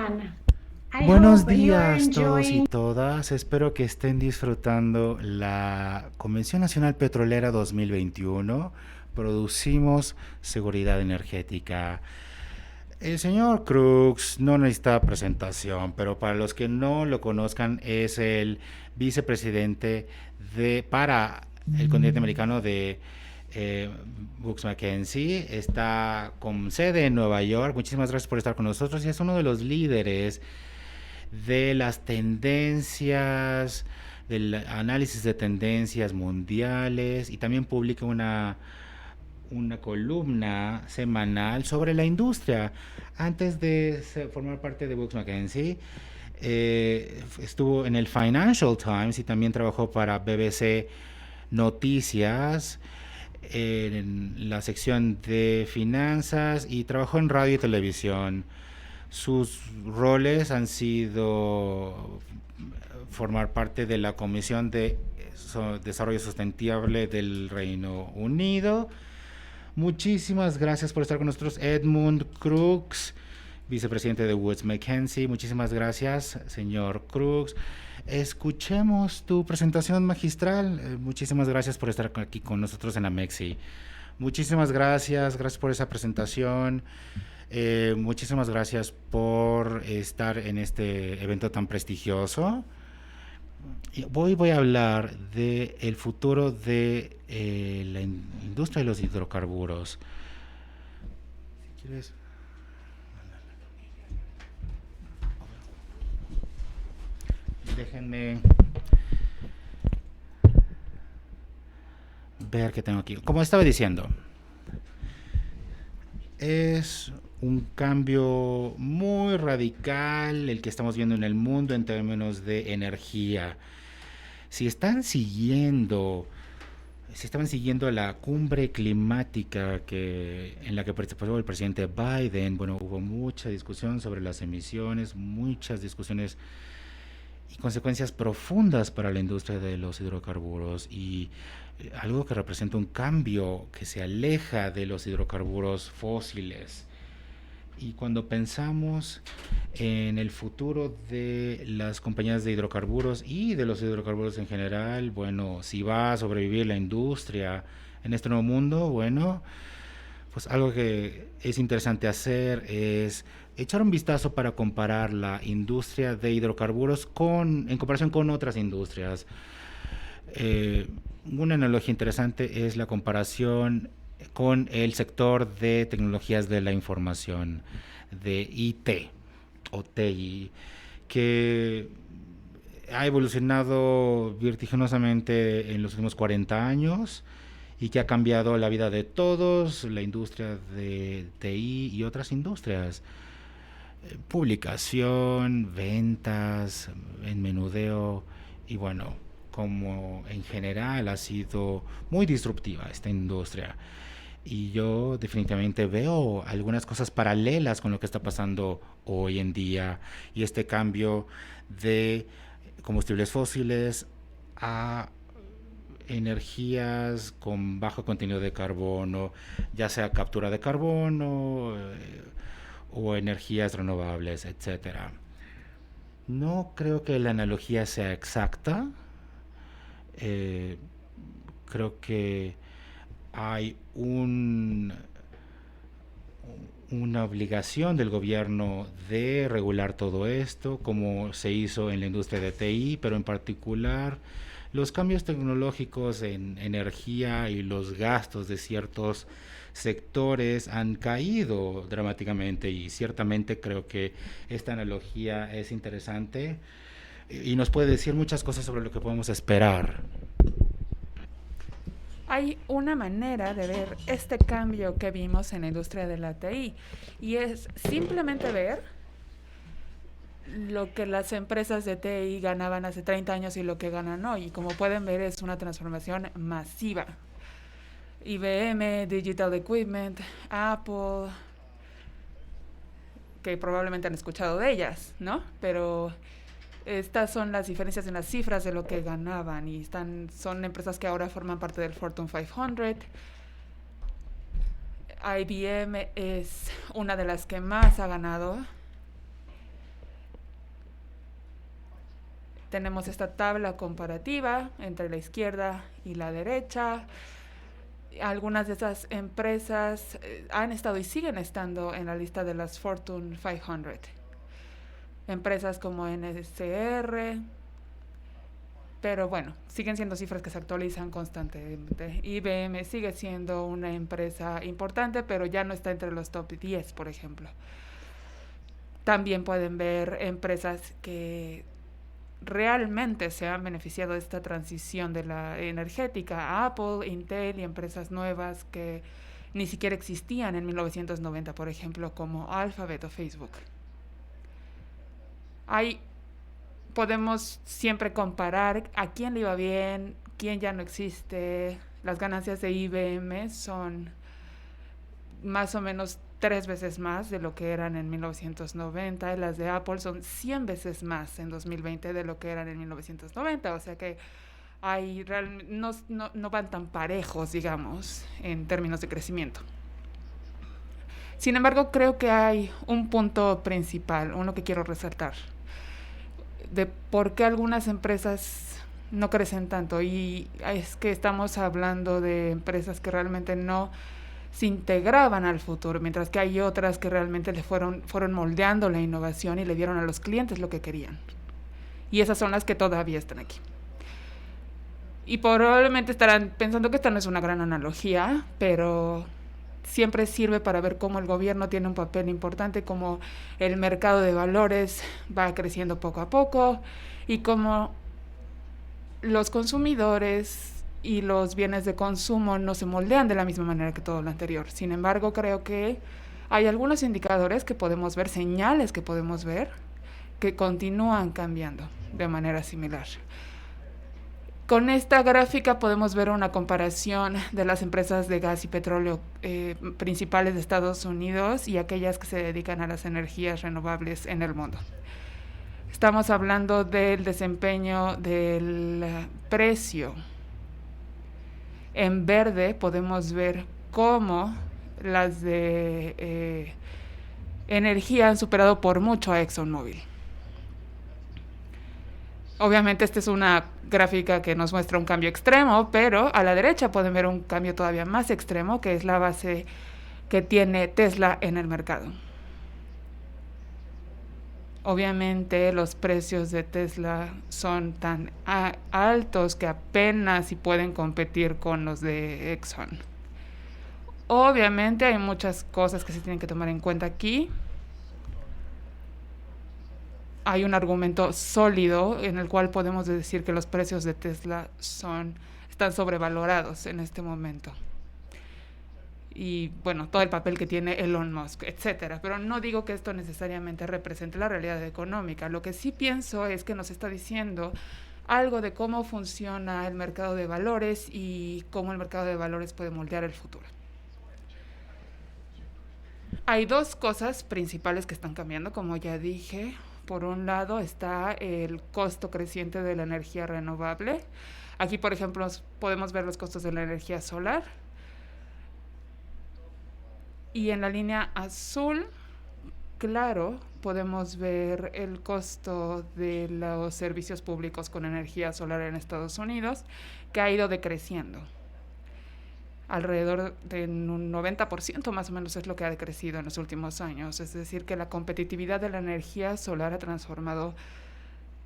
everyone. I Buenos hope you are días todos y enjoying. todas. Espero que estén disfrutando la Convención Nacional Petrolera 2021. Producimos seguridad energética. El señor Crooks no necesita presentación, pero para los que no lo conozcan, es el vicepresidente para el continente americano de eh, Brooks Mackenzie. Está con sede en Nueva York. Muchísimas gracias por estar con nosotros y es uno de los líderes de las tendencias, del análisis de tendencias mundiales, y también publica una columna semanal sobre la industria. Antes de formar parte de Brooks Mackenzie, estuvo en el Financial Times y también trabajó para BBC Noticias en la sección de finanzas, y trabajó en radio y televisión. Sus roles han sido formar parte de la Comisión de Desarrollo Sustentable del Reino Unido. Muchísimas gracias por estar con nosotros, Edmund Crooks, vicepresidente de Woods Mackenzie. Muchísimas gracias, señor Crooks. Escuchemos tu presentación magistral. Muchísimas gracias por estar aquí con nosotros en Amexi. Muchísimas gracias, gracias por esa presentación. Muchísimas gracias por estar en este evento tan prestigioso. Voy a hablar del futuro de la industria de los hidrocarburos. Si quieres, déjenme ver qué tengo aquí. Como estaba diciendo, es un cambio muy radical el que estamos viendo en el mundo en términos de energía. Si están siguiendo si estaban siguiendo la cumbre climática en la que participó el presidente Biden, bueno, hubo mucha discusión sobre las emisiones, muchas discusiones y consecuencias profundas para la industria de los hidrocarburos, y algo que representa un cambio que se aleja de los hidrocarburos fósiles. Y cuando pensamos en el futuro de las compañías de hidrocarburos y de los hidrocarburos en general, bueno, si va a sobrevivir la industria en este nuevo mundo, bueno, pues algo que es interesante hacer es echar un vistazo para comparar la industria de hidrocarburos en comparación con otras industrias. Eh, una analogía interesante es la comparación con el sector de tecnologías de la información, de IT o TI, que ha evolucionado vertiginosamente en los últimos 40 años y que ha cambiado la vida de todos, la industria de TI y otras industrias. Publicación, ventas, en menudeo, y bueno, como en general ha sido muy disruptiva esta industria. Y yo definitivamente veo algunas cosas paralelas con lo que está pasando hoy en día, y este cambio de combustibles fósiles a energías con bajo contenido de carbono, ya sea captura de carbono o energías renovables, etcétera. No creo que la analogía sea exacta. Eh, Creo que hay una obligación del gobierno de regular todo esto, como se hizo en la industria de TI, pero en particular los cambios tecnológicos en energía y los gastos de ciertos sectores han caído dramáticamente, y ciertamente creo que esta analogía es interesante y nos puede decir muchas cosas sobre lo que podemos esperar. Hay una manera de ver este cambio que vimos en la industria de la TI, y es simplemente ver lo que las empresas de TI ganaban hace 30 años y lo que ganan hoy. Y como pueden ver, es una transformación masiva. IBM, Digital Equipment, Apple, que probablemente han escuchado de ellas, ¿no? Pero estas son las diferencias en las cifras de lo que ganaban, y son empresas que ahora forman parte del Fortune 500. IBM es una de las que más ha ganado Tenemos esta tabla comparativa entre la izquierda y la derecha. Algunas de esas empresas han estado y siguen estando en la lista de las Fortune 500. Empresas como NSR, pero bueno, siguen siendo cifras que se actualizan constantemente. IBM sigue siendo una empresa importante, pero ya no está entre los top 10, por ejemplo. También pueden ver empresas que realmente se han beneficiado de esta transición de la energética, Apple, Intel y empresas nuevas que ni siquiera existían en 1990, por ejemplo, como Alphabet o Facebook. Podemos siempre comparar a quién le iba bien, quién ya no existe. Las ganancias de IBM son más o menos 3 veces más de lo que eran en 1990, y las de Apple son 100 veces más en 2020 de lo que eran en 1990, o sea que no van tan parejos, digamos, en términos de crecimiento. Sin embargo, creo que hay un punto principal, uno que quiero resaltar, de por qué algunas empresas no crecen tanto, y es que estamos hablando de empresas que realmente no se integraban al futuro, mientras que hay otras que realmente le fueron moldeando la innovación y le dieron a los clientes lo que querían. Y esas son las que todavía están aquí. Y probablemente estarán pensando que esta no es una gran analogía, pero siempre sirve para ver cómo el gobierno tiene un papel importante, cómo el mercado de valores va creciendo poco a poco y cómo los consumidores y los bienes de consumo no se moldean de la misma manera que todo lo anterior. Sin embargo, creo que hay algunos indicadores que podemos ver, señales que podemos ver, que continúan cambiando de manera similar. Con esta gráfica podemos ver una comparación de las empresas de gas y petróleo principales de Estados Unidos y aquellas que se dedican a las energías renovables en el mundo. Estamos hablando del desempeño del precio. En verde podemos ver cómo las de energía han superado por mucho a ExxonMobil. Obviamente esta es una gráfica que nos muestra un cambio extremo, pero a la derecha pueden ver un cambio todavía más extremo, que es la base que tiene Tesla en el mercado. Obviamente los precios de Tesla son tan altos que apenas si pueden competir con los de Exxon. Obviamente hay muchas cosas que se tienen que tomar en cuenta aquí. Hay un argumento sólido en el cual podemos decir que los precios de Tesla están sobrevalorados en este momento. Y bueno, todo el papel que tiene Elon Musk, etcétera. Pero no digo que esto necesariamente represente la realidad económica. Lo que sí pienso es que nos está diciendo algo de cómo funciona el mercado de valores y cómo el mercado de valores puede moldear el futuro. Hay dos cosas principales que están cambiando, como ya dije. Por un lado está el costo creciente de la energía renovable. Aquí, por ejemplo, podemos ver los costos de la energía solar. Y en la línea azul, claro, podemos ver el costo de los servicios públicos con energía solar en Estados Unidos, que ha ido decreciendo. Alrededor de un 90% más o menos es lo que ha decrecido en los últimos años. Es decir, que la competitividad de la energía solar ha transformado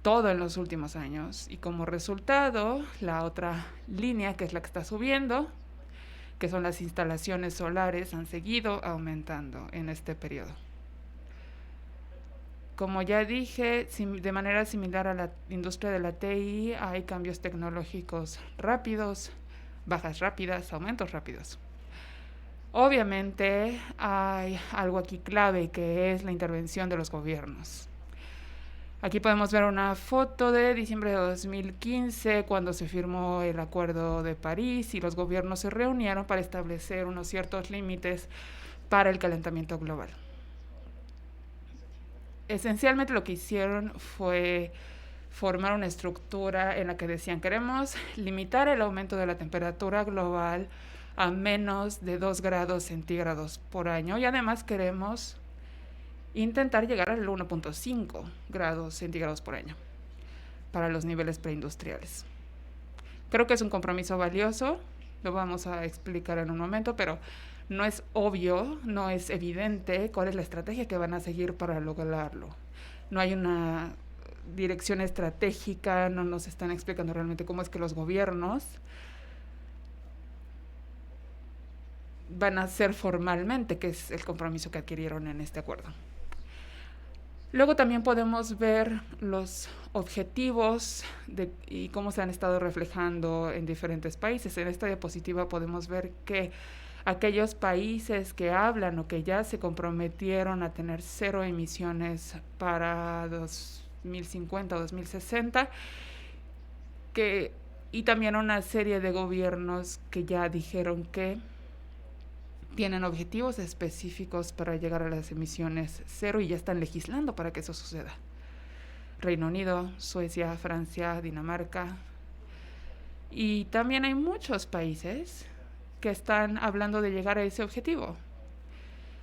todo en los últimos años. Y como resultado, la otra línea, que es la que está subiendo, que son las instalaciones solares, han seguido aumentando en este periodo. Como ya dije, de manera similar a la industria de la TI, hay cambios tecnológicos rápidos, bajas rápidas, aumentos rápidos. Obviamente hay algo aquí clave, que es la intervención de los gobiernos. Aquí podemos ver una foto de diciembre de 2015, cuando se firmó el Acuerdo de París y los gobiernos se reunieron para establecer unos ciertos límites para el calentamiento global. Esencialmente lo que hicieron fue formar una estructura en la que decían: queremos limitar el aumento de la temperatura global a menos de 2 grados centígrados por año, y además queremos intentar llegar al 1.5 grados centígrados por año. para los niveles preindustriales. Creo que es un compromiso valioso, lo vamos a explicar en un momento, pero no es obvio, no es evidente cuál es la estrategia que van a seguir para lograrlo. No hay una dirección estratégica, no nos están explicando realmente cómo es que los gobiernos van a hacer formalmente, que es el compromiso que adquirieron en este acuerdo. Luego también podemos ver los objetivos y cómo se han estado reflejando en diferentes países. En esta diapositiva podemos ver que aquellos países que hablan o que ya se comprometieron a tener 0 emisiones para 2050 o 2060, y también una serie de gobiernos que ya dijeron que tienen objetivos específicos para llegar a las emisiones 0 y ya están legislando para que eso suceda. Reino Unido, Suecia, Francia, Dinamarca. Y también hay muchos países que están hablando de llegar a ese objetivo.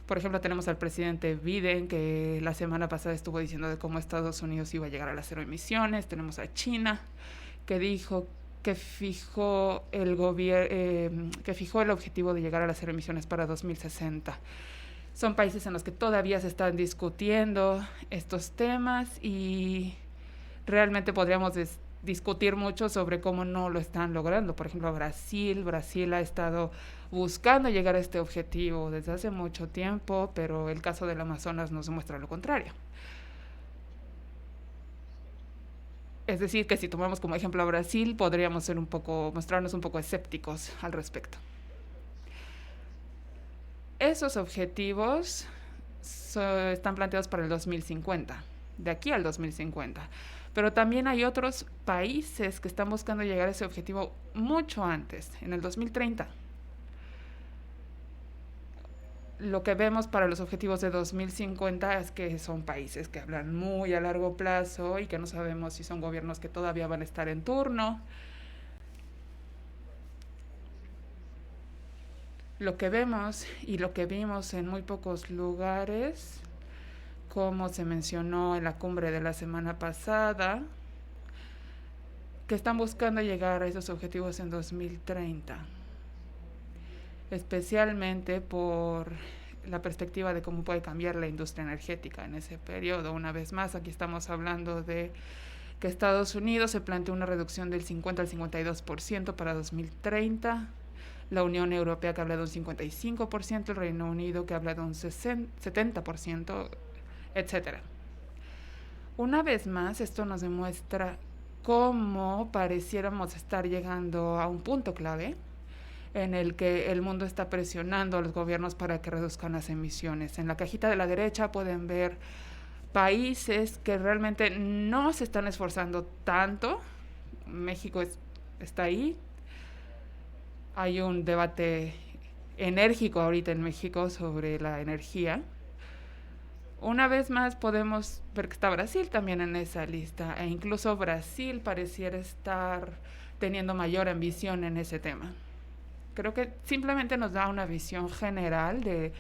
Por ejemplo, tenemos al presidente Biden, que la semana pasada estuvo diciendo de cómo Estados Unidos iba a llegar a las 0 emisiones. Tenemos a China, que dijo que fijó el objetivo de llegar a las 0 emisiones para 2060. Son países en los que todavía se están discutiendo estos temas y realmente podríamos discutir mucho sobre cómo no lo están logrando. Por ejemplo, Brasil ha estado buscando llegar a este objetivo desde hace mucho tiempo, pero el caso del Amazonas nos demuestra lo contrario. Es decir, que si tomamos como ejemplo a Brasil, podríamos mostrarnos un poco escépticos al respecto. Esos objetivos están planteados para el 2050, de aquí al 2050. Pero también hay otros países que están buscando llegar a ese objetivo mucho antes, en el 2030. Lo que vemos para los objetivos de 2050 es que son países que hablan muy a largo plazo y que no sabemos si son gobiernos que todavía van a estar en turno. Lo que vemos y lo que vimos en muy pocos lugares, como se mencionó en la cumbre de la semana pasada, que están buscando llegar a esos objetivos en 2030. Especialmente por la perspectiva de cómo puede cambiar la industria energética en ese periodo. Una vez más, aquí estamos hablando de que Estados Unidos se plantea una reducción del 50 al 52% para 2030, la Unión Europea que habla de un 55%, el Reino Unido que habla de un 70%, etc. Una vez más, esto nos demuestra cómo pareciéramos estar llegando a un punto clave en el que el mundo está presionando a los gobiernos para que reduzcan las emisiones. En la cajita de la derecha pueden ver países que realmente no se están esforzando tanto. México está ahí. Hay un debate enérgico ahorita en México sobre la energía. Una vez más podemos ver que está Brasil también en esa lista, e incluso Brasil pareciera estar teniendo mayor ambición en ese tema. Creo que simplemente nos da una visión general de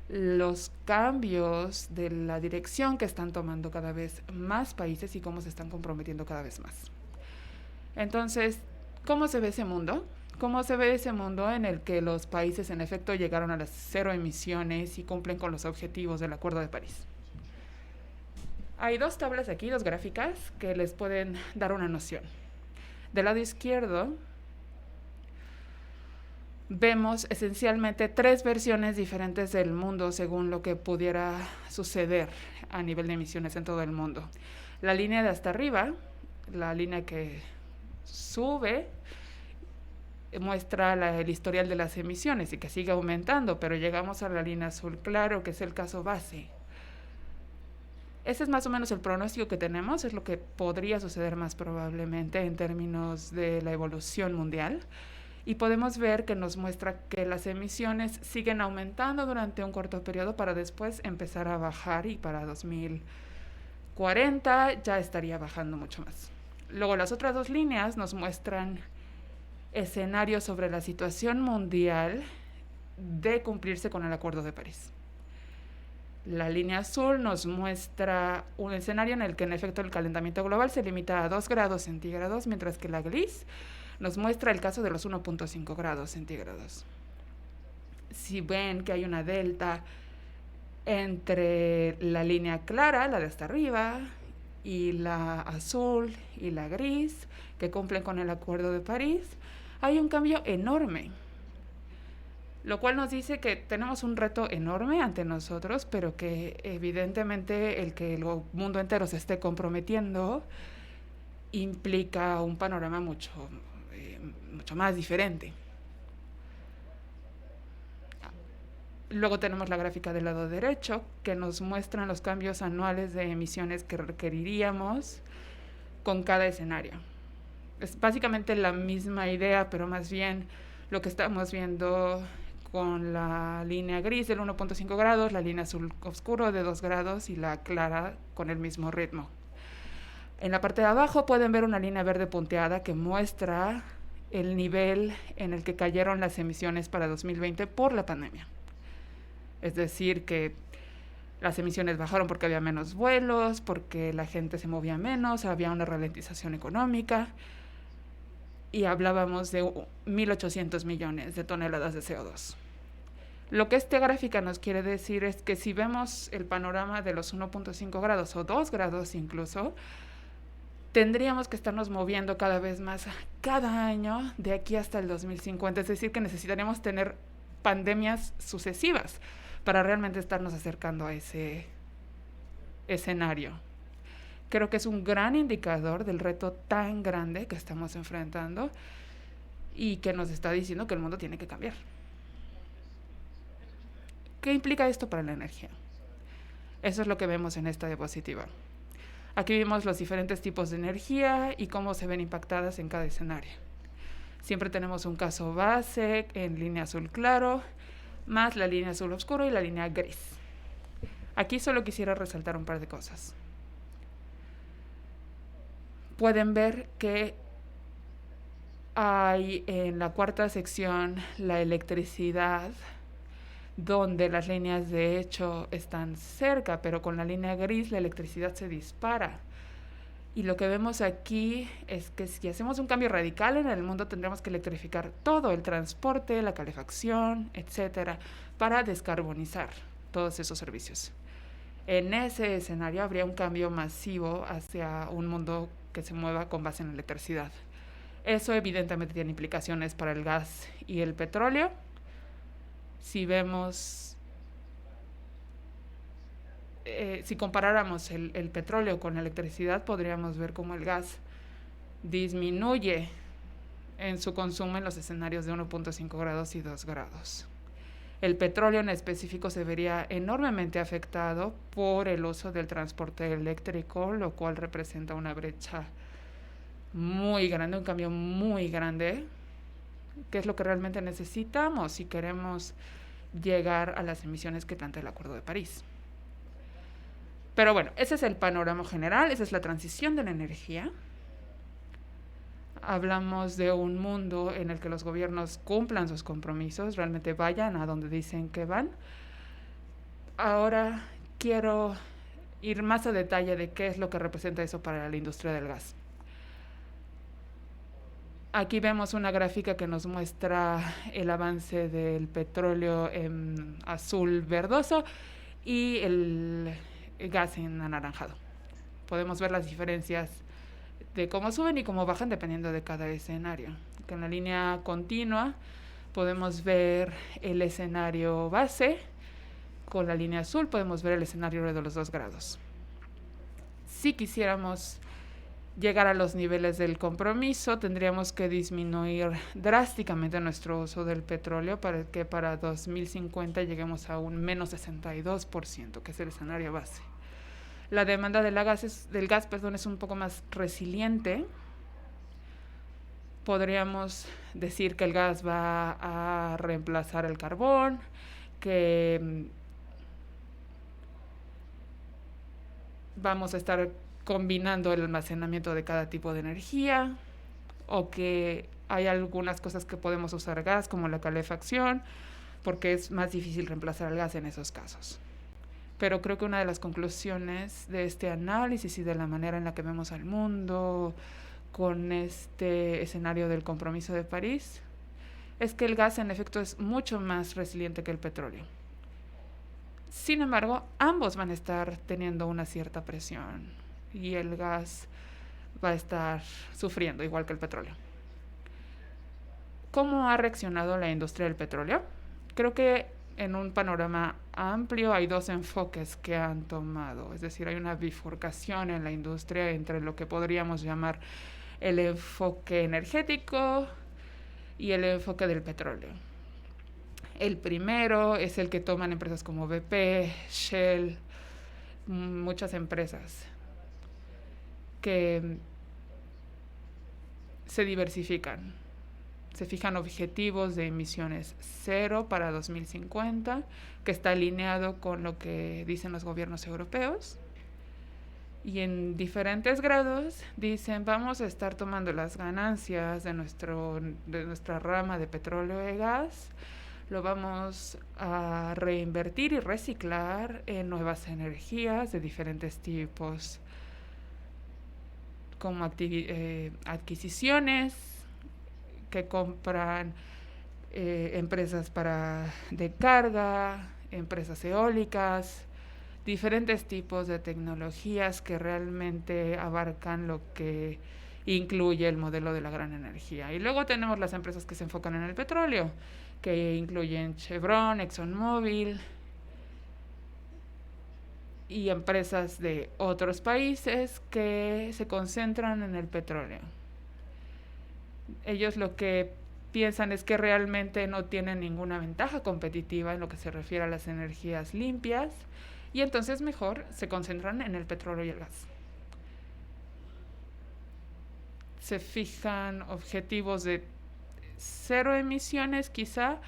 los cambios, de la dirección que están tomando cada vez más países y cómo se están comprometiendo cada vez más. Entonces, ¿cómo se ve ese mundo? ¿Cómo se ve ese mundo en el que los países en efecto llegaron a las 0 emisiones y cumplen con los objetivos del Acuerdo de París? Hay 2 tablas aquí, 2 gráficas, que les pueden dar una noción. Del lado izquierdo vemos esencialmente 3 versiones diferentes del mundo según lo que pudiera suceder a nivel de emisiones en todo el mundo. La línea de hasta arriba, la línea que sube, muestra el historial de las emisiones y que sigue aumentando, pero llegamos a la línea azul claro, que es el caso base. Ese es más o menos el pronóstico que tenemos, es lo que podría suceder más probablemente en términos de la evolución mundial. Y podemos ver que nos muestra que las emisiones siguen aumentando durante un corto periodo para después empezar a bajar, y para 2040 ya estaría bajando mucho más. Luego las otras 2 líneas nos muestran escenarios sobre la situación mundial de cumplirse con el Acuerdo de París. La línea azul nos muestra un escenario en el que en efecto el calentamiento global se limita a 2 grados centígrados, mientras que la gris nos muestra el caso de los 1.5 grados centígrados. Si ven que hay una delta entre la línea clara, la de hasta arriba, y la azul y la gris, que cumplen con el Acuerdo de París, hay un cambio enorme. Lo cual nos dice que tenemos un reto enorme ante nosotros, pero que evidentemente el que el mundo entero se esté comprometiendo implica un panorama mucho más diferente. Luego tenemos la gráfica del lado derecho, que nos muestran los cambios anuales de emisiones que requeriríamos con cada escenario. Es básicamente la misma idea, pero más bien lo que estamos viendo con la línea gris del 1.5 grados, la línea azul oscuro de 2 grados y la clara con el mismo ritmo. En la parte de abajo pueden ver una línea verde punteada que muestra el nivel en el que cayeron las emisiones para 2020 por la pandemia. Es decir, que las emisiones bajaron porque había menos vuelos, porque la gente se movía menos, había una ralentización económica y hablábamos de 1.800 millones de toneladas de CO2. Lo que esta gráfica nos quiere decir es que si vemos el panorama de los 1.5 grados o 2 grados incluso, tendríamos que estarnos moviendo cada vez más cada año de aquí hasta el 2050. Es decir, que necesitaríamos tener pandemias sucesivas para realmente estarnos acercando a ese escenario. Creo que es un gran indicador del reto tan grande que estamos enfrentando y que nos está diciendo que el mundo tiene que cambiar. ¿Qué implica esto para la energía? Eso es lo que vemos en esta diapositiva. Aquí vemos los diferentes tipos de energía y cómo se ven impactadas en cada escenario. Siempre tenemos un caso base en línea azul claro, más la línea azul oscuro y la línea gris. Aquí solo quisiera resaltar un par de cosas. Pueden ver que hay en la cuarta sección la electricidad, donde las líneas de hecho están cerca, pero con la línea gris la electricidad se dispara. Y lo que vemos aquí es que si hacemos un cambio radical en el mundo tendremos que electrificar todo, el transporte, la calefacción, etcétera, para descarbonizar todos esos servicios. En ese escenario habría un cambio masivo hacia un mundo que se mueva con base en electricidad. Eso evidentemente tiene implicaciones para el gas y el petróleo. Si vemos, si comparáramos el petróleo con la electricidad, podríamos ver cómo el gas disminuye en su consumo en los escenarios de 1.5 grados y 2 grados. El petróleo en específico se vería enormemente afectado por el uso del transporte eléctrico, lo cual representa una brecha muy grande, un cambio muy grande, que es lo que realmente necesitamos si queremos llegar a las emisiones que plantea el Acuerdo de París. Pero bueno, ese es el panorama general, esa es la transición de la energía. Hablamos de un mundo en el que los gobiernos cumplan sus compromisos, realmente vayan a donde dicen que van. Ahora quiero ir más a detalle de qué es lo que representa eso para la industria del gas. Aquí vemos una gráfica que nos muestra el avance del petróleo en azul verdoso y el gas en anaranjado. Podemos ver las diferencias de cómo suben y cómo bajan dependiendo de cada escenario. Que en la línea continua podemos ver el escenario base, con la línea azul podemos ver el escenario de los 2 grados. Si quisiéramos llegar a los niveles del compromiso, tendríamos que disminuir drásticamente nuestro uso del petróleo para que para 2050 lleguemos a un menos 62%, que es el escenario base. La demanda del gas es un poco más resiliente. Podríamos decir que el gas va a reemplazar el carbón, que vamos a estar combinando el almacenamiento de cada tipo de energía, o que hay algunas cosas que podemos usar gas, como la calefacción, porque es más difícil reemplazar el gas en esos casos. Pero creo que una de las conclusiones de este análisis y de la manera en la que vemos al mundo con este escenario del compromiso de París es que el gas en efecto es mucho más resiliente que el petróleo. Sin embargo, ambos van a estar teniendo una cierta presión y el gas va a estar sufriendo igual que el petróleo. ¿Cómo ha reaccionado la industria del petróleo? Creo que en un panorama amplio hay dos enfoques que han tomado, es decir, hay una bifurcación en la industria entre lo que podríamos llamar el enfoque energético y el enfoque del petróleo. El primero es el que toman empresas como BP, Shell, muchas empresas que se diversifican. Se fijan objetivos de emisiones cero para 2050, que está alineado con lo que dicen los gobiernos europeos. Y en diferentes grados dicen, vamos a estar tomando las ganancias de nuestra rama de petróleo y gas, lo vamos a reinvertir y reciclar en nuevas energías de diferentes tipos, como adquisiciones que compran empresas de carga, empresas eólicas, diferentes tipos de tecnologías que realmente abarcan lo que incluye el modelo de la gran energía. Y luego tenemos las empresas que se enfocan en el petróleo, que incluyen Chevron, ExxonMobil y empresas de otros países que se concentran en el petróleo. Ellos lo que piensan es que realmente no tienen ninguna ventaja competitiva en lo que se refiere a las energías limpias y entonces mejor se concentran en el petróleo y el gas. Se fijan objetivos de cero emisiones quizá,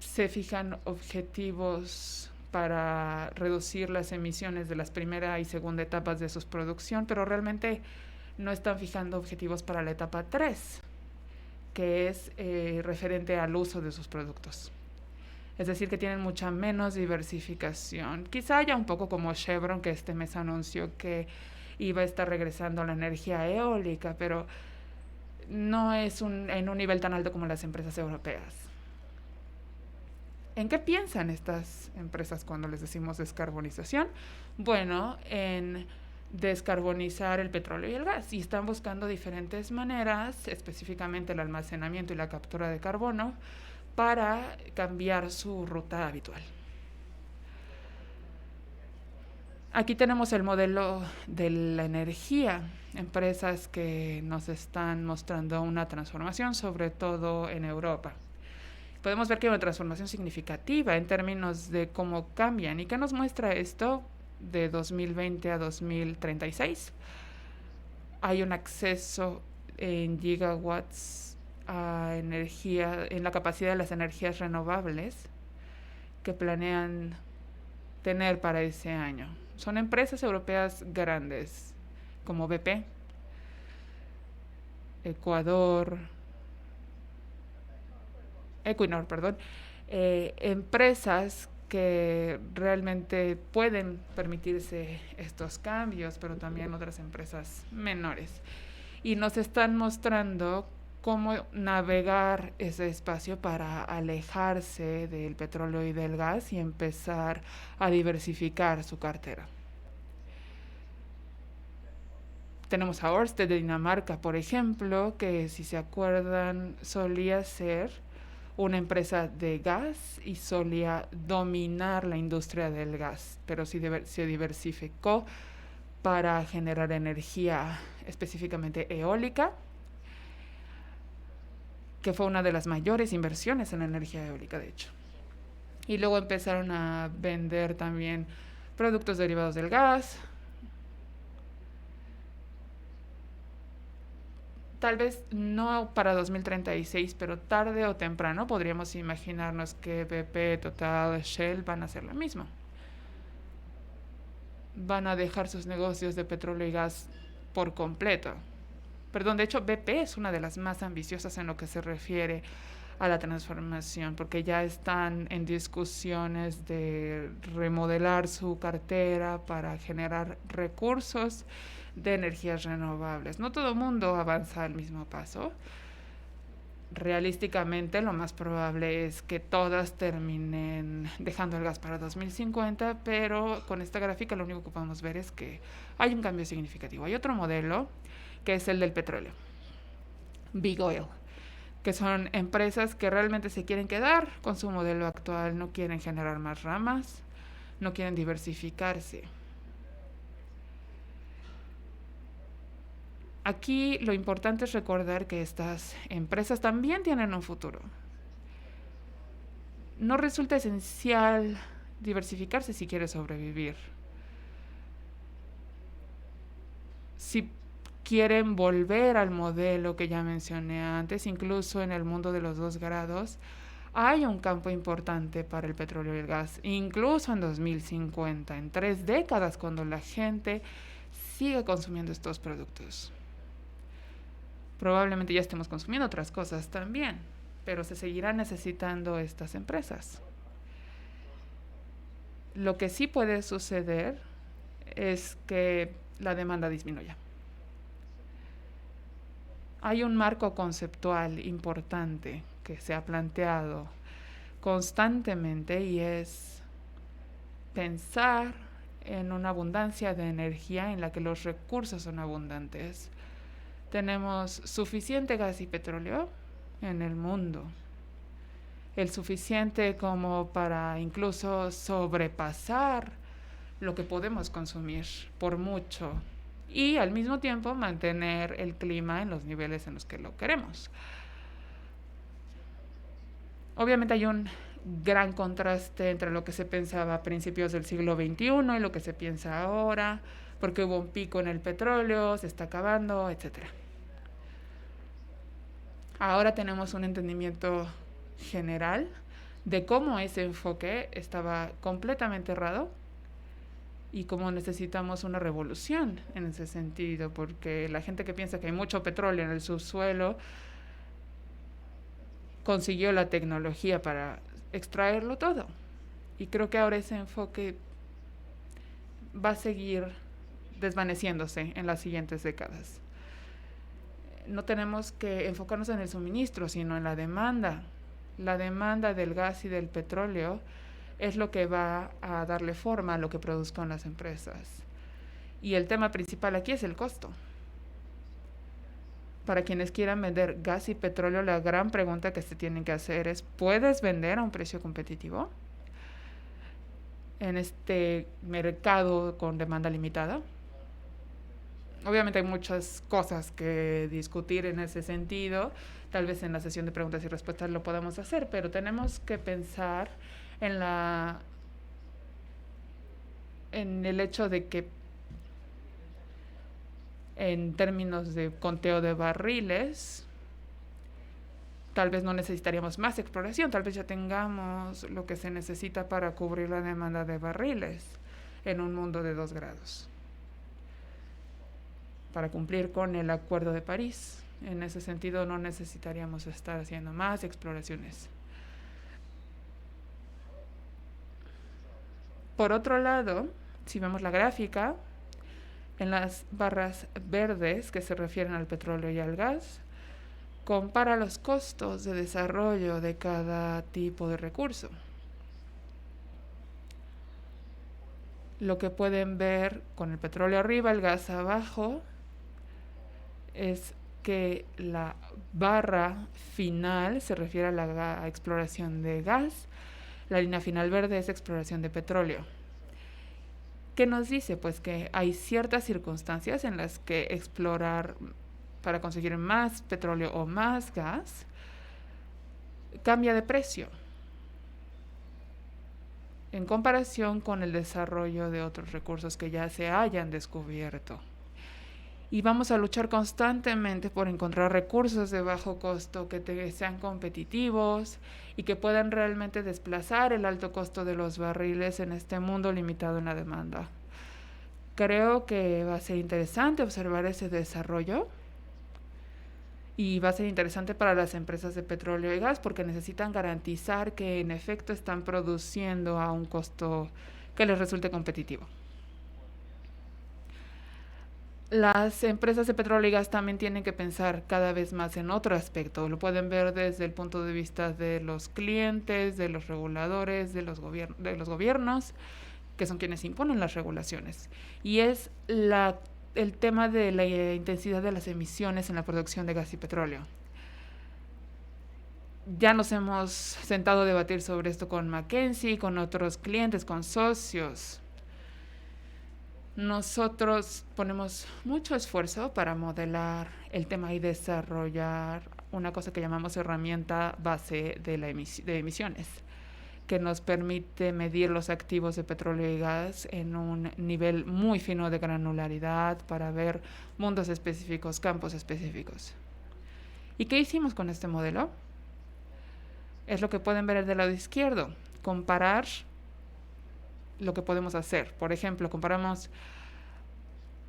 se fijan objetivos para reducir las emisiones de las primera y segunda etapas de su producción, pero realmente no están fijando objetivos para la etapa 3, que es referente al uso de sus productos. Es decir, que tienen mucha menos diversificación. Quizá haya un poco como Chevron, que este mes anunció que iba a estar regresando a la energía eólica, pero no es en un nivel tan alto como las empresas europeas. ¿En qué piensan estas empresas cuando les decimos descarbonización? Bueno, en descarbonizar el petróleo y el gas, y están buscando diferentes maneras, específicamente el almacenamiento y la captura de carbono, para cambiar su ruta habitual. Aquí tenemos el modelo de la energía, empresas que nos están mostrando una transformación, sobre todo en Europa. Podemos ver que hay una transformación significativa en términos de cómo cambian. ¿Y qué nos muestra esto? De 2020 a 2036 hay un acceso en gigawatts a energía, en la capacidad de las energías renovables que planean tener para ese año. Son empresas europeas grandes como BP, Equinor, empresas que realmente pueden permitirse estos cambios, pero también otras empresas menores. Y nos están mostrando cómo navegar ese espacio para alejarse del petróleo y del gas y empezar a diversificar su cartera. Tenemos a Ørsted de Dinamarca, por ejemplo, que si se acuerdan solía ser una empresa de gas y solía dominar la industria del gas, pero se diversificó para generar energía específicamente eólica, que fue una de las mayores inversiones en la energía eólica, de hecho. Y luego empezaron a vender también productos derivados del gas. Tal vez no para 2036, pero tarde o temprano podríamos imaginarnos que BP, Total, Shell van a hacer lo mismo. Van a dejar sus negocios de petróleo y gas por completo. Perdón, de hecho BP es una de las más ambiciosas en lo que se refiere a la transformación, porque ya están en discusiones de remodelar su cartera para generar recursos de energías renovables. No todo el mundo avanza al mismo paso. Realísticamente, lo más probable es que todas terminen dejando el gas para 2050, pero con esta gráfica lo único que podemos ver es que hay un cambio significativo. Hay otro modelo que es el del petróleo, Big Oil, que son empresas que realmente se quieren quedar con su modelo actual, no quieren generar más ramas, no quieren diversificarse. Aquí lo importante es recordar que estas empresas también tienen un futuro. No resulta esencial diversificarse si quieres sobrevivir. Si quieren volver al modelo que ya mencioné antes, incluso en el mundo de los 2 grados, hay un campo importante para el petróleo y el gas, incluso en 2050, en 3 décadas, cuando la gente sigue consumiendo estos productos. Probablemente ya estemos consumiendo otras cosas también, pero se seguirán necesitando estas empresas. Lo que sí puede suceder es que la demanda disminuya. Hay un marco conceptual importante que se ha planteado constantemente y es pensar en una abundancia de energía en la que los recursos son abundantes. Tenemos suficiente gas y petróleo en el mundo, el suficiente como para incluso sobrepasar lo que podemos consumir por mucho y al mismo tiempo mantener el clima en los niveles en los que lo queremos. Obviamente hay un gran contraste entre lo que se pensaba a principios del siglo XXI y lo que se piensa ahora, porque hubo un pico en el petróleo, se está acabando, etc. Ahora tenemos un entendimiento general de cómo ese enfoque estaba completamente errado y cómo necesitamos una revolución en ese sentido, porque la gente que piensa que hay mucho petróleo en el subsuelo consiguió la tecnología para extraerlo todo. Y creo que ahora ese enfoque va a seguir desvaneciéndose en las siguientes décadas. No tenemos que enfocarnos en el suministro, sino en la demanda. La demanda del gas y del petróleo es lo que va a darle forma a lo que produzcan las empresas. Y el tema principal aquí es el costo. Para quienes quieran vender gas y petróleo, la gran pregunta que se tienen que hacer es, ¿puedes vender a un precio competitivo en este mercado con demanda limitada? Obviamente hay muchas cosas que discutir en ese sentido. Tal vez en la sesión de preguntas y respuestas lo podamos hacer, pero tenemos que pensar en el hecho de que en términos de conteo de barriles, tal vez no necesitaríamos más exploración, tal vez ya tengamos lo que se necesita para cubrir la demanda de barriles en un mundo de 2 grados. Para cumplir con el Acuerdo de París. En ese sentido no necesitaríamos estar haciendo más exploraciones. Por otro lado, si vemos la gráfica, en las barras verdes que se refieren al petróleo y al gas, compara los costos de desarrollo de cada tipo de recurso. Lo que pueden ver con el petróleo arriba, el gas abajo, es que la barra final se refiere a la exploración de gas, la línea final verde es exploración de petróleo. ¿Qué nos dice? Pues que hay ciertas circunstancias en las que explorar para conseguir más petróleo o más gas cambia de precio en comparación con el desarrollo de otros recursos que ya se hayan descubierto. Y vamos a luchar constantemente por encontrar recursos de bajo costo que sean competitivos y que puedan realmente desplazar el alto costo de los barriles en este mundo limitado en la demanda. Creo que va a ser interesante observar ese desarrollo Y va a ser interesante para las empresas de petróleo y gas porque necesitan garantizar que en efecto están produciendo a un costo que les resulte competitivo. Las empresas de petróleo y gas también tienen que pensar cada vez más en otro aspecto. Lo pueden ver desde el punto de vista de los clientes, de los reguladores, de los gobiernos, que son quienes imponen las regulaciones. Y es el tema de la intensidad de las emisiones en la producción de gas y petróleo. Ya nos hemos sentado a debatir sobre esto con McKinsey, con otros clientes, con socios. Nosotros ponemos mucho esfuerzo para modelar el tema y desarrollar una cosa que llamamos herramienta base de emisiones, que nos permite medir los activos de petróleo y gas en un nivel muy fino de granularidad para ver mundos específicos, campos específicos. ¿Y qué hicimos con este modelo? Es lo que pueden ver del lado izquierdo. Comparar lo que podemos hacer. Por ejemplo, comparamos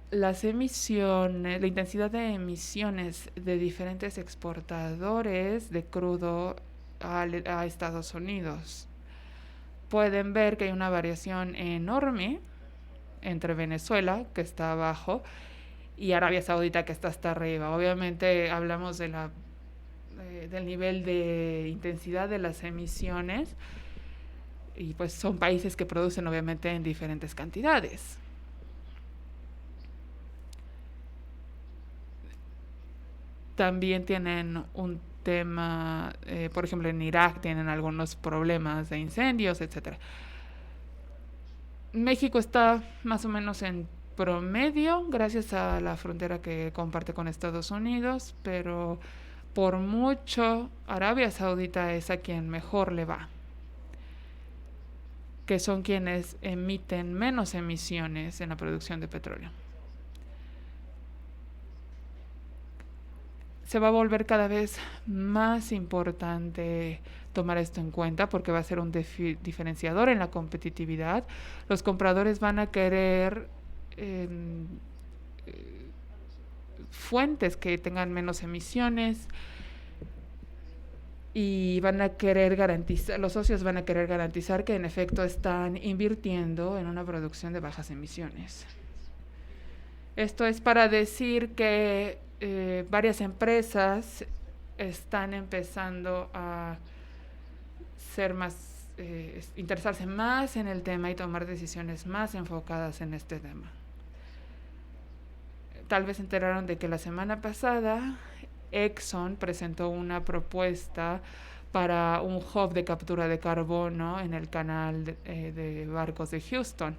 las emisiones, la intensidad de emisiones de diferentes exportadores de crudo a Estados Unidos. Pueden ver que hay una variación enorme entre Venezuela, que está abajo, y Arabia Saudita, que está hasta arriba. Obviamente hablamos del nivel de intensidad de las emisiones, y pues son países que producen obviamente en diferentes cantidades. También tienen un tema, por ejemplo en Irak tienen algunos problemas de incendios, etc. México está más o menos en promedio gracias a la frontera que comparte con Estados Unidos, pero por mucho Arabia Saudita es a quien mejor le va, que son quienes emiten menos emisiones en la producción de petróleo. Se va a volver cada vez más importante tomar esto en cuenta porque va a ser un diferenciador en la competitividad. Los compradores van a querer fuentes que tengan menos emisiones y van a querer garantizar, los socios van a querer garantizar que en efecto están invirtiendo en una producción de bajas emisiones. Esto es para decir que varias empresas están empezando a ser más, interesarse más en el tema y tomar decisiones más enfocadas en este tema. Tal vez se enteraron de que la semana pasada Exxon presentó una propuesta para un hub de captura de carbono en el canal de barcos de Houston.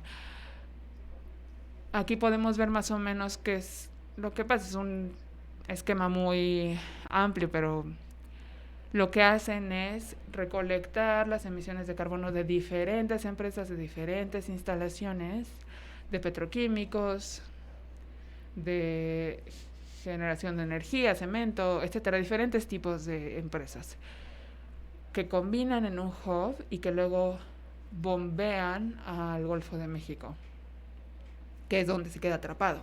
Aquí podemos ver más o menos qué es lo que pasa. Es un esquema muy amplio, pero lo que hacen es recolectar las emisiones de carbono de diferentes empresas, de diferentes instalaciones, de petroquímicos, de generación de energía, cemento, etcétera, diferentes tipos de empresas que combinan en un hub y que luego bombean al Golfo de México, que es donde se queda atrapado.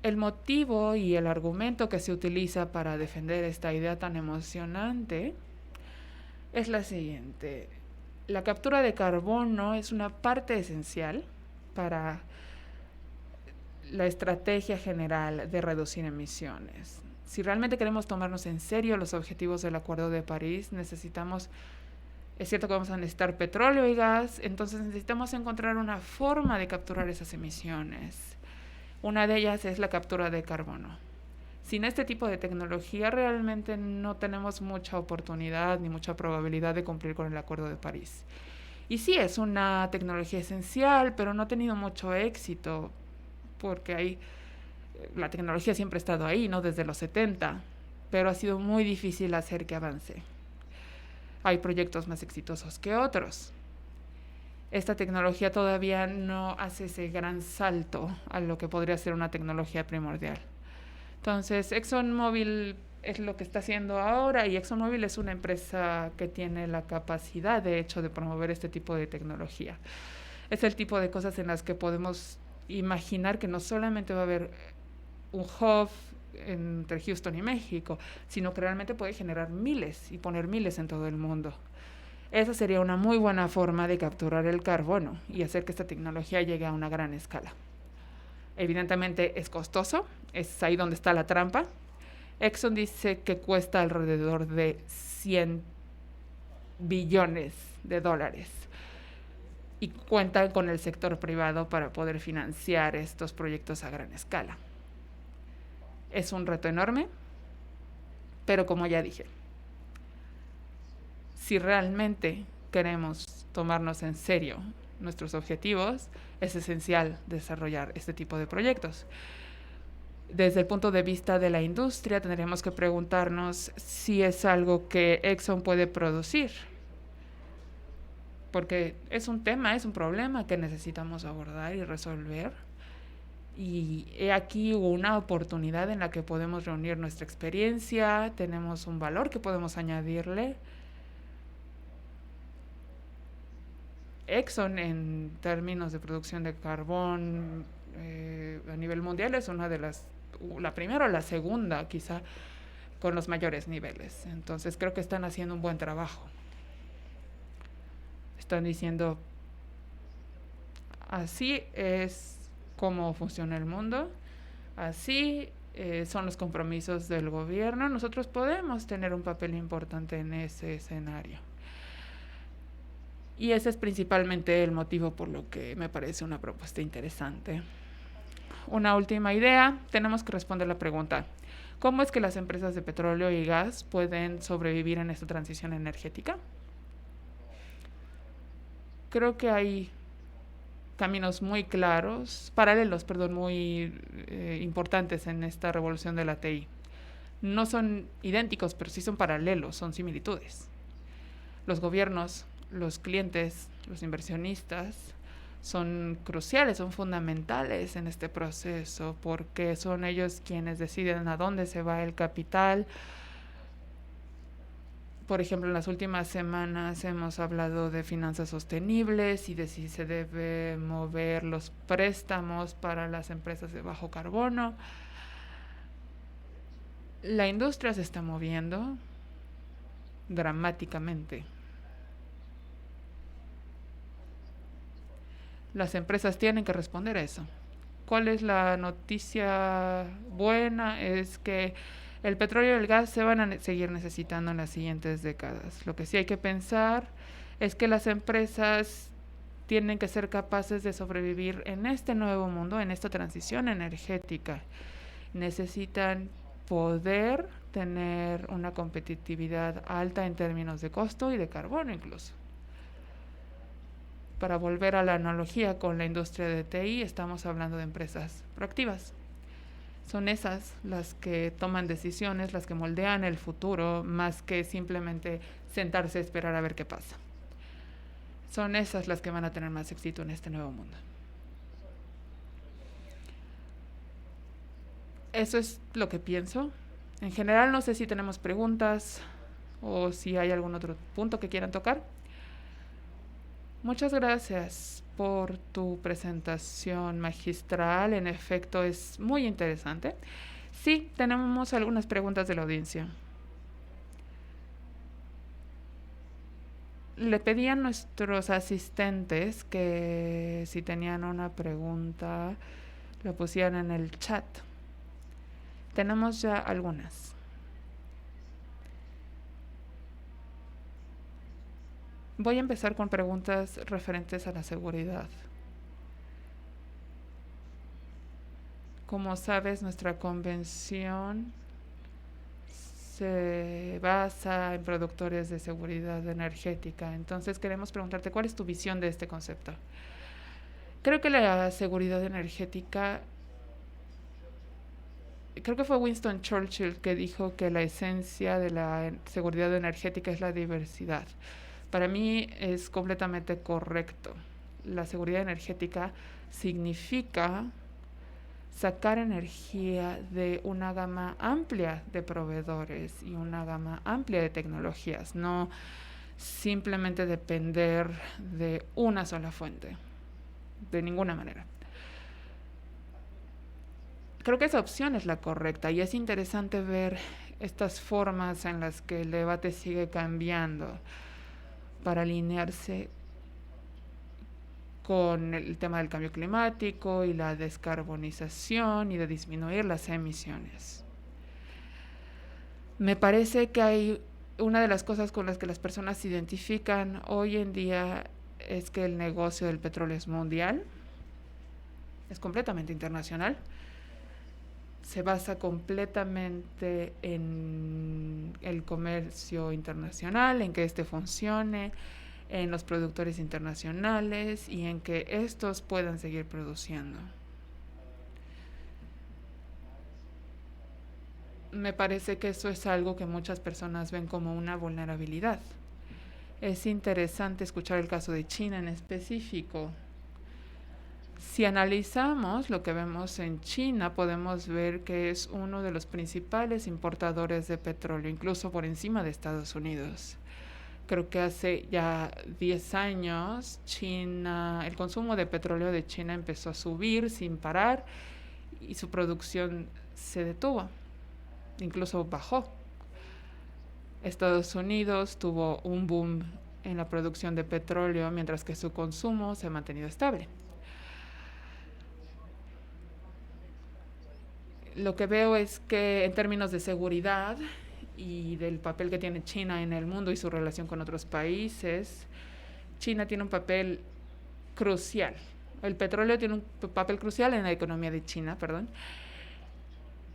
El motivo y el argumento que se utiliza para defender esta idea tan emocionante es la siguiente. La captura de carbono es una parte esencial para la estrategia general de reducir emisiones. Si realmente queremos tomarnos en serio los objetivos del Acuerdo de París, necesitamos, es cierto que vamos a necesitar petróleo y gas, entonces necesitamos encontrar una forma de capturar esas emisiones. Una de ellas es la captura de carbono. Sin este tipo de tecnología realmente no tenemos mucha oportunidad ni mucha probabilidad de cumplir con el Acuerdo de París. Y sí, es una tecnología esencial, pero no ha tenido mucho éxito porque la tecnología siempre ha estado ahí, ¿no? Desde los 70, pero ha sido muy difícil hacer que avance. Hay proyectos más exitosos que otros. Esta tecnología todavía no hace ese gran salto a lo que podría ser una tecnología primordial. Entonces, ExxonMobil es lo que está haciendo ahora y ExxonMobil es una empresa que tiene la capacidad, de hecho, de promover este tipo de tecnología. Es el tipo de cosas en las que podemos imaginar que no solamente va a haber un hub entre Houston y México, sino que realmente puede generar miles y poner miles en todo el mundo. Esa sería una muy buena forma de capturar el carbono y hacer que esta tecnología llegue a una gran escala. Evidentemente es costoso, es ahí donde está la trampa. Exxon dice que cuesta alrededor de 100 billones de dólares y cuentan con el sector privado para poder financiar estos proyectos a gran escala. Es un reto enorme, pero como ya dije, si realmente queremos tomarnos en serio nuestros objetivos, es esencial desarrollar este tipo de proyectos. Desde el punto de vista de la industria, tendríamos que preguntarnos si es algo que Exxon puede producir, porque es un tema, es un problema que necesitamos abordar y resolver. Y he aquí una oportunidad en la que podemos reunir nuestra experiencia, tenemos un valor que podemos añadirle. Exxon, en términos de producción de carbón a nivel mundial, es una de la primera o la segunda, quizá, con los mayores niveles. Entonces creo que están haciendo un buen trabajo. Están diciendo, así es como funciona el mundo, así son los compromisos del gobierno. Nosotros podemos tener un papel importante en ese escenario. Y ese es principalmente el motivo por lo que me parece una propuesta interesante. Una última idea, tenemos que responder la pregunta: ¿cómo es que las empresas de petróleo y gas pueden sobrevivir en esta transición energética? Creo que hay caminos muy claros, muy importantes en esta revolución de la TI. No son idénticos, pero sí son paralelos, son similitudes. Los gobiernos, los clientes, los inversionistas son cruciales, son fundamentales en este proceso, porque son ellos quienes deciden a dónde se va el capital. Por ejemplo, en las últimas semanas hemos hablado de finanzas sostenibles y de si se debe mover los préstamos para las empresas de bajo carbono. La industria se está moviendo dramáticamente. Las empresas tienen que responder a eso. ¿Cuál es la noticia buena? Es que el petróleo y el gas se van a seguir necesitando en las siguientes décadas. Lo que sí hay que pensar es que las empresas tienen que ser capaces de sobrevivir en este nuevo mundo, en esta transición energética. Necesitan poder tener una competitividad alta en términos de costo y de carbono incluso. Para volver a la analogía con la industria de TI, estamos hablando de empresas proactivas. Son esas las que toman decisiones, las que moldean el futuro, más que simplemente sentarse a esperar a ver qué pasa. Son esas las que van a tener más éxito en este nuevo mundo. Eso es lo que pienso. En general, no sé si tenemos preguntas o si hay algún otro punto que quieran tocar. Muchas gracias por tu presentación magistral. En efecto, es muy interesante. Sí, tenemos algunas preguntas de la audiencia. Le pedí a nuestros asistentes que si tenían una pregunta, la pusieran en el chat. Tenemos ya algunas. Voy a empezar con preguntas referentes a la seguridad. Como sabes, nuestra convención se basa en productores de seguridad energética. Entonces queremos preguntarte, ¿cuál es tu visión de este concepto? Creo que la seguridad energética, creo que fue Winston Churchill que dijo que la esencia de la seguridad energética es la diversidad. Para mí es completamente correcto. La seguridad energética significa sacar energía de una gama amplia de proveedores y una gama amplia de tecnologías, no simplemente depender de una sola fuente, de ninguna manera. creo que esa opción es la correcta y es interesante ver estas formas en las que el debate sigue cambiando para alinearse con el tema del cambio climático y la descarbonización y de disminuir las emisiones. Me parece que hay una de las cosas con las que las personas se identifican hoy en día es que el negocio del petróleo es mundial, es completamente internacional, se basa completamente en el comercio internacional, en que este funcione, en los productores internacionales y en que estos puedan seguir produciendo. Me parece que eso es algo que muchas personas ven como una vulnerabilidad. Es interesante escuchar el caso de China en específico. Si analizamos lo que vemos en China, podemos ver que es uno de los principales importadores de petróleo, incluso por encima de Estados Unidos. Creo que hace ya 10 años el consumo de petróleo de China empezó a subir sin parar y su producción se detuvo, incluso bajó. Estados Unidos tuvo un boom en la producción de petróleo, mientras que su consumo se ha mantenido estable. Lo que veo es que en términos de seguridad y del papel que tiene China en el mundo y su relación con otros países, China tiene un papel crucial. El petróleo tiene un papel crucial en la economía de China, perdón.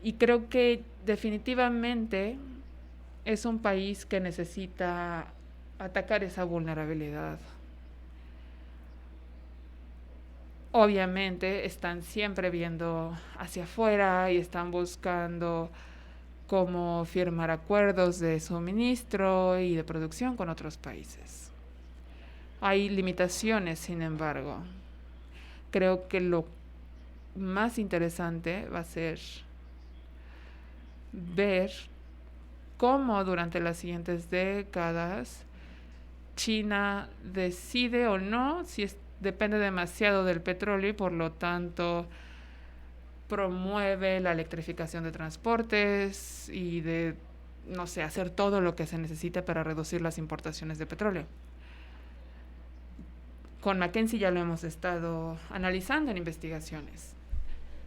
Y creo que definitivamente es un país que necesita atacar esa vulnerabilidad. Obviamente están siempre viendo hacia afuera y están buscando cómo firmar acuerdos de suministro y de producción con otros países. Hay limitaciones, sin embargo. Creo que lo más interesante va a ser ver cómo durante las siguientes décadas China decide o no si depende demasiado del petróleo y por lo tanto promueve la electrificación de transportes y de, no sé, hacer todo lo que se necesita para reducir las importaciones de petróleo. Con McKinsey ya lo hemos estado analizando en investigaciones.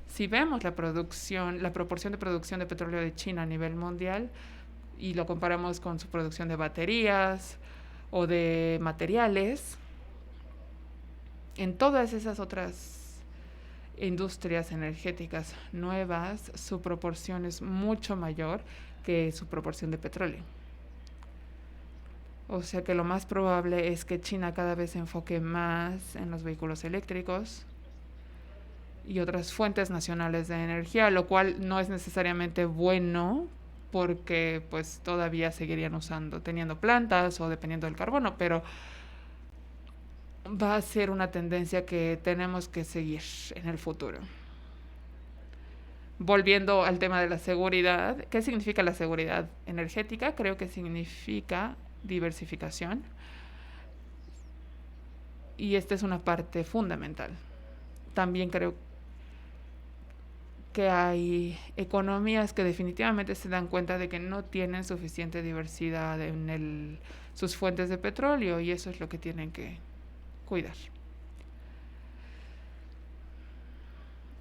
Si vemos la proporción de producción de petróleo de China a nivel mundial y lo comparamos con su producción de baterías o de materiales, en todas esas otras industrias energéticas nuevas, su proporción es mucho mayor que su proporción de petróleo. O sea que lo más probable es que China cada vez se enfoque más en los vehículos eléctricos y otras fuentes nacionales de energía, lo cual no es necesariamente bueno porque pues todavía seguirían teniendo plantas o dependiendo del carbono, pero va a ser una tendencia que tenemos que seguir en el futuro. Volviendo al tema de la seguridad, ¿qué significa la seguridad energética? Creo que significa diversificación y esta es una parte fundamental. También creo que hay economías que definitivamente se dan cuenta de que no tienen suficiente diversidad en sus fuentes de petróleo y eso es lo que tienen que cuidar.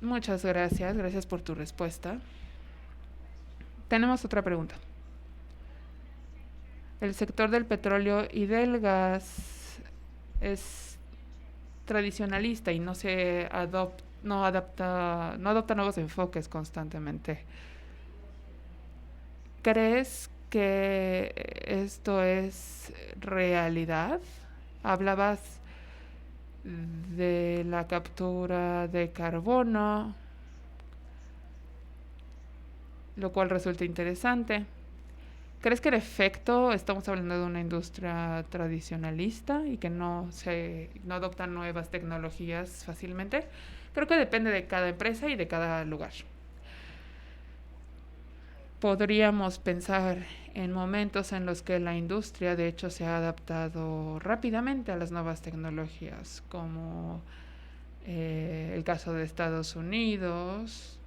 Muchas gracias, gracias por tu respuesta. Tenemos otra pregunta. El sector del petróleo y del gas es tradicionalista y no adopta nuevos enfoques constantemente. ¿Crees que esto es realidad? Hablabas de la captura de carbono, lo cual resulta interesante. ¿Crees que en efecto estamos hablando de una industria tradicionalista y que no adoptan nuevas tecnologías fácilmente? Creo que depende de cada empresa y de cada lugar. Podríamos pensar en momentos en los que la industria de hecho se ha adaptado rápidamente a las nuevas tecnologías, como el caso de Estados Unidos,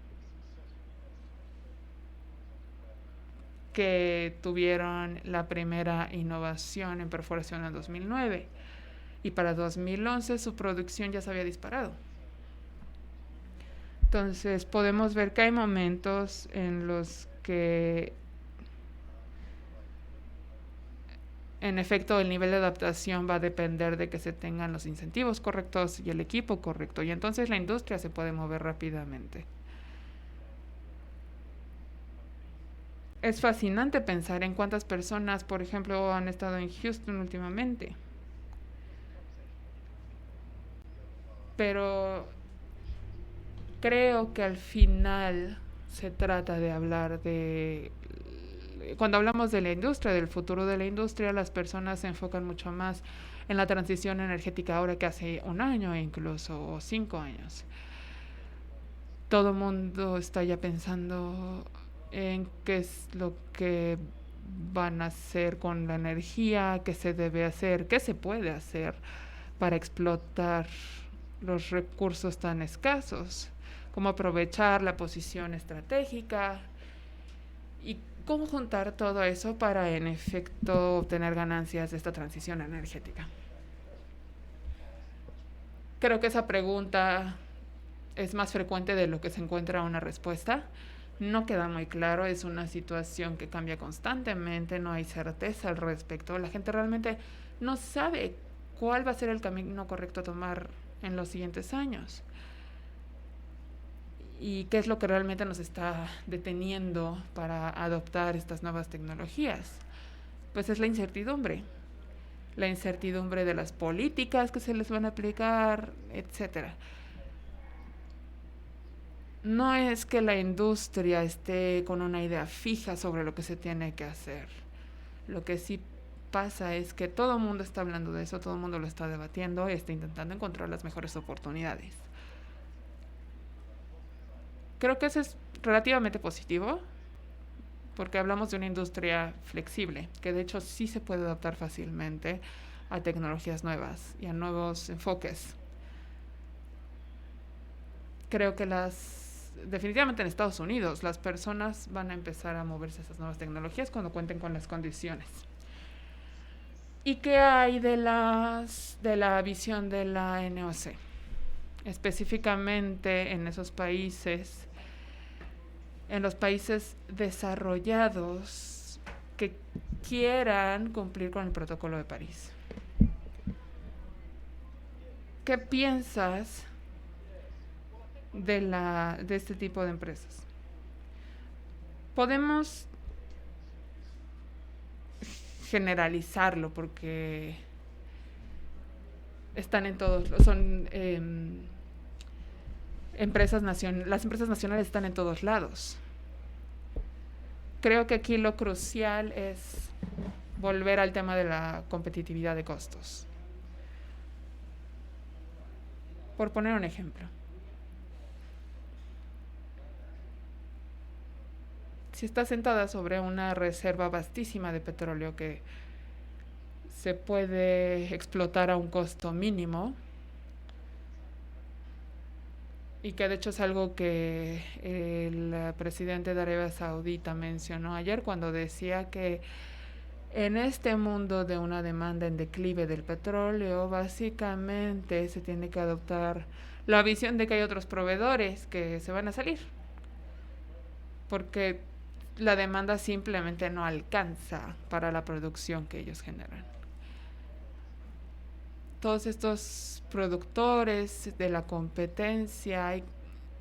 que tuvieron la primera innovación en perforación en 2009 y para 2011 su producción ya se había disparado. Entonces podemos ver que hay momentos en los que en efecto el nivel de adaptación va a depender de que se tengan los incentivos correctos y el equipo correcto, y entonces la industria se puede mover rápidamente. Es fascinante pensar en cuántas personas, por ejemplo, han estado en Houston últimamente. Pero creo que al final se trata de hablar de... Cuando hablamos de la industria, del futuro de la industria, las personas se enfocan mucho más en la transición energética ahora que hace un año incluso, o 5 años. Todo el mundo está ya pensando en qué es lo que van a hacer con la energía, qué se debe hacer, qué se puede hacer para explotar los recursos tan escasos, cómo aprovechar la posición estratégica y cómo juntar todo eso para en efecto obtener ganancias de esta transición energética. Creo que esa pregunta es más frecuente de lo que se encuentra una respuesta. No queda muy claro, es una situación que cambia constantemente, no hay certeza al respecto. La gente realmente no sabe cuál va a ser el camino correcto a tomar en los siguientes años. Y qué es lo que realmente nos está deteniendo para adoptar estas nuevas tecnologías. Pues es la incertidumbre. La incertidumbre de las políticas que se les van a aplicar, etcétera. No es que la industria esté con una idea fija sobre lo que se tiene que hacer. Lo que sí pasa es que todo el mundo está hablando de eso, todo el mundo lo está debatiendo y está intentando encontrar las mejores oportunidades. Creo que eso es relativamente positivo, porque hablamos de una industria flexible, que de hecho sí se puede adaptar fácilmente a tecnologías nuevas y a nuevos enfoques. Creo que definitivamente en Estados Unidos las personas van a empezar a moverse a esas nuevas tecnologías cuando cuenten con las condiciones. ¿Y qué hay de la visión de la NOC? Específicamente en esos países, en los países desarrollados que quieran cumplir con el Protocolo de París. ¿Qué piensas de este tipo de empresas? Podemos generalizarlo porque están en todos, son las empresas nacionales están en todos lados. Creo que aquí lo crucial es volver al tema de la competitividad de costos. Por poner un ejemplo, si está sentada sobre una reserva vastísima de petróleo que se puede explotar a un costo mínimo, y que de hecho es algo que el presidente de Arabia Saudita mencionó ayer cuando decía que en este mundo de una demanda en declive del petróleo, básicamente se tiene que adoptar la visión de que hay otros proveedores que se van a salir, porque la demanda simplemente no alcanza para la producción que ellos generan. Todos estos productores de la competencia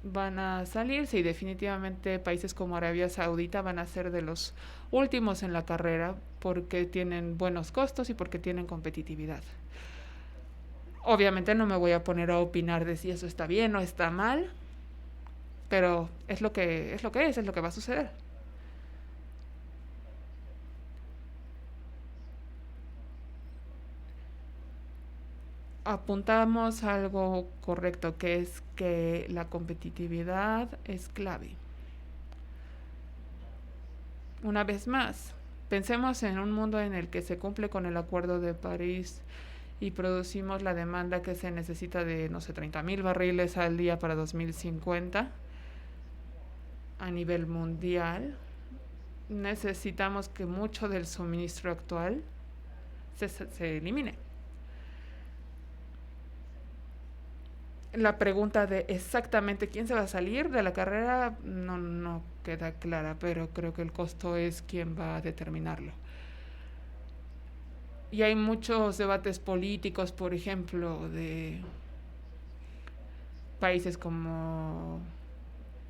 van a salirse y definitivamente países como Arabia Saudita van a ser de los últimos en la carrera porque tienen buenos costos y porque tienen competitividad. Obviamente no me voy a poner a opinar de si eso está bien o está mal, pero es lo que va a suceder. Apuntamos a algo correcto, que es que la competitividad es clave. Una vez más, pensemos en un mundo en el que se cumple con el Acuerdo de París y producimos la demanda que se necesita de, 30,000 barriles al día para 2050 a nivel mundial. necesitamos que mucho del suministro actual se elimine. La pregunta de exactamente quién se va a salir de la carrera no queda clara, pero creo que el costo es quien va a determinarlo. Y hay muchos debates políticos, por ejemplo, de países como,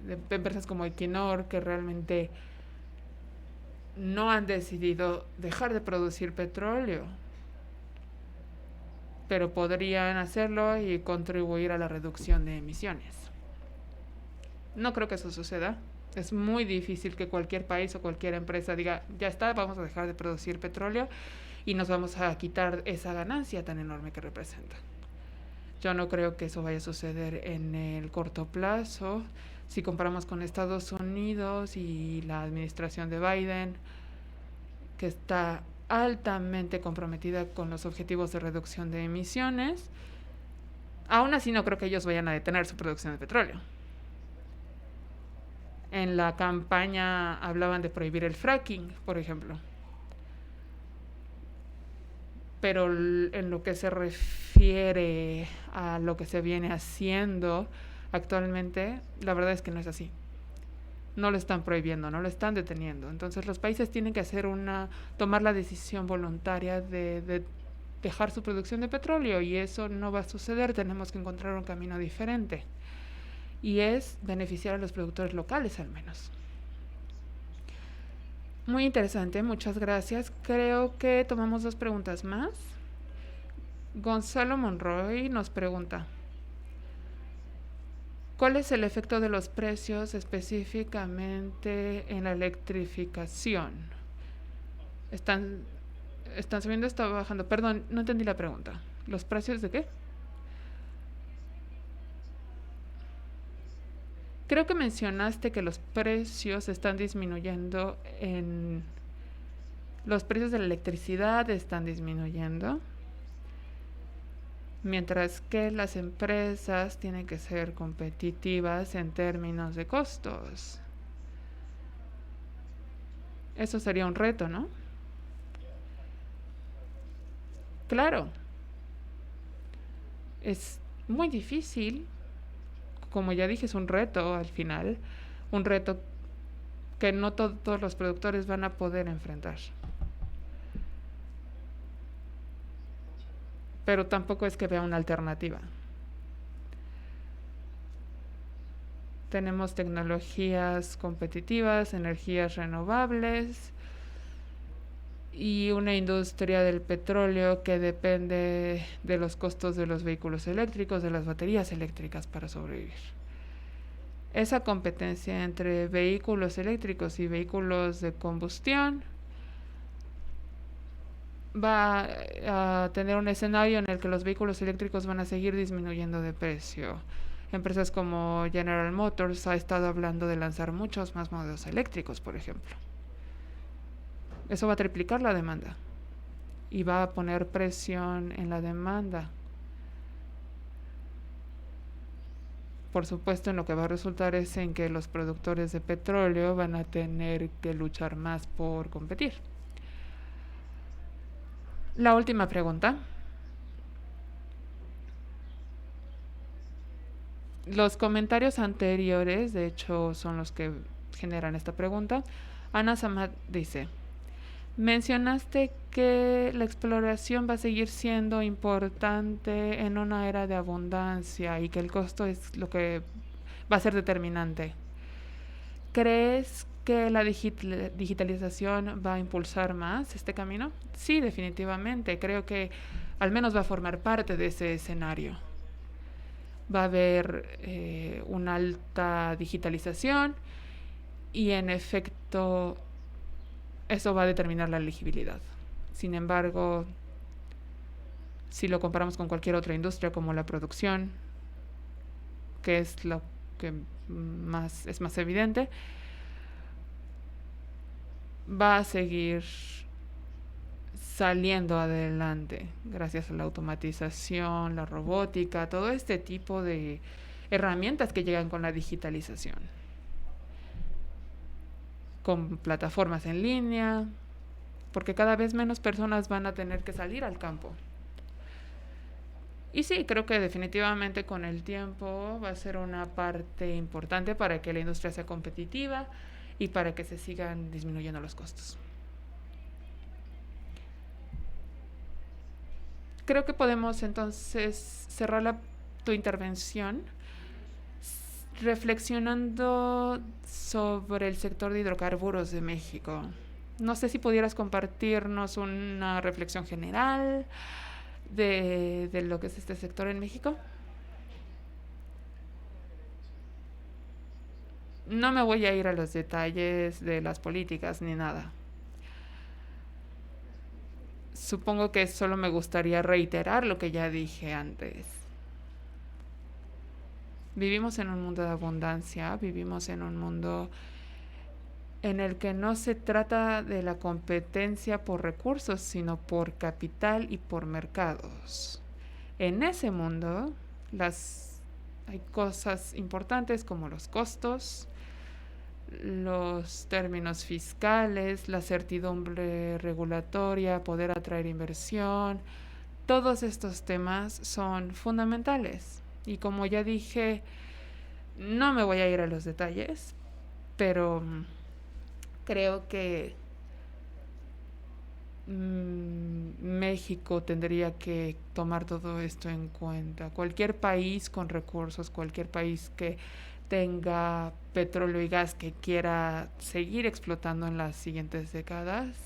de empresas como Equinor, que realmente no han decidido dejar de producir petróleo, pero podrían hacerlo y contribuir a la reducción de emisiones. No creo que eso suceda. Es muy difícil que cualquier país o cualquier empresa diga, ya está, vamos a dejar de producir petróleo y nos vamos a quitar esa ganancia tan enorme que representa. Yo no creo que eso vaya a suceder en el corto plazo. Si comparamos con Estados Unidos y la administración de Biden, que está altamente comprometida con los objetivos de reducción de emisiones, aún así no creo que ellos vayan a detener su producción de petróleo. En la campaña hablaban de prohibir el fracking, por ejemplo. Pero en lo que se refiere a lo que se viene haciendo actualmente, la verdad es que no es así. No lo están prohibiendo, no lo están deteniendo. Entonces los países tienen que tomar la decisión voluntaria de dejar su producción de petróleo, y eso no va a suceder. Tenemos que encontrar un camino diferente, y es beneficiar a los productores locales al menos. Muy interesante, muchas gracias. Creo que tomamos 2 preguntas más. Gonzalo Monroy nos pregunta: ¿cuál es el efecto de los precios específicamente en la electrificación? ¿Están subiendo o está bajando? Perdón, no entendí la pregunta. ¿Los precios de qué? Creo que mencionaste que los precios están disminuyendo los precios de la electricidad están disminuyendo, mientras que las empresas tienen que ser competitivas en términos de costos. Eso sería un reto, ¿no? Claro. Es muy difícil. Como ya dije, es un reto al final. Un reto que no todos los productores van a poder enfrentar. Pero tampoco es que vea una alternativa. Tenemos tecnologías competitivas, energías renovables y una industria del petróleo que depende de los costos de los vehículos eléctricos, de las baterías eléctricas para sobrevivir. Esa competencia entre vehículos eléctricos y vehículos de combustión va a tener un escenario en el que los vehículos eléctricos van a seguir disminuyendo de precio. Empresas como General Motors ha estado hablando de lanzar muchos más modelos eléctricos, por ejemplo. Eso va a triplicar la demanda y va a poner presión en la demanda. Por supuesto, en lo que va a resultar es en que los productores de petróleo van a tener que luchar más por competir. La última pregunta. Los comentarios anteriores, de hecho, son los que generan esta pregunta. Ana Samad dice: mencionaste que la exploración va a seguir siendo importante en una era de abundancia y que el costo es lo que va a ser determinante. ¿Crees que la digitalización va a impulsar más este camino? Sí, definitivamente. Creo que al menos va a formar parte de ese escenario. Va a haber una alta digitalización y en efecto eso va a determinar la elegibilidad. Sin embargo, si lo comparamos con cualquier otra industria como la producción, que es lo que es más evidente, va a seguir saliendo adelante gracias a la automatización, la robótica, todo este tipo de herramientas que llegan con la digitalización. con plataformas en línea, porque cada vez menos personas van a tener que salir al campo. Y sí, creo que definitivamente con el tiempo va a ser una parte importante para que la industria sea competitiva y para que se sigan disminuyendo los costos. Creo que podemos entonces cerrar tu intervención reflexionando sobre el sector de hidrocarburos de México. No sé si pudieras compartirnos una reflexión general de lo que es este sector en México. No me voy a ir a los detalles de las políticas ni nada. Supongo que solo me gustaría reiterar lo que ya dije antes. Vivimos en un mundo de abundancia, vivimos en un mundo en el que no se trata de la competencia por recursos, sino por capital y por mercados. En ese mundo, hay cosas importantes como los costos, los términos fiscales, la certidumbre regulatoria, poder atraer inversión. Todos estos temas son fundamentales. Y como ya dije, no me voy a ir a los detalles, pero creo que México tendría que tomar todo esto en cuenta. Cualquier país con recursos, cualquier país que tenga petróleo y gas que quiera seguir explotando en las siguientes décadas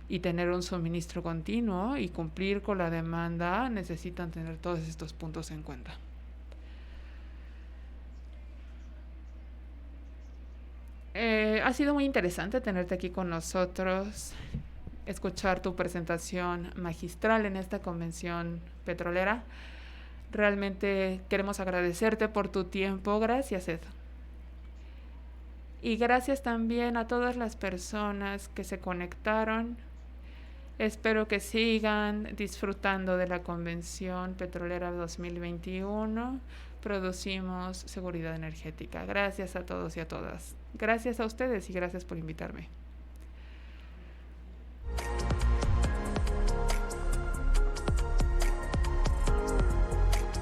y tener un suministro continuo y cumplir con la demanda, necesitan tener todos estos puntos en cuenta. Ha sido muy interesante tenerte aquí con nosotros, escuchar tu presentación magistral en esta convención petrolera. Realmente queremos agradecerte por tu tiempo. Gracias, Ed. Y gracias también a todas las personas que se conectaron. Espero que sigan disfrutando de la Convención Petrolera 2021. Producimos seguridad energética. Gracias a todos y a todas. Gracias a ustedes y gracias por invitarme.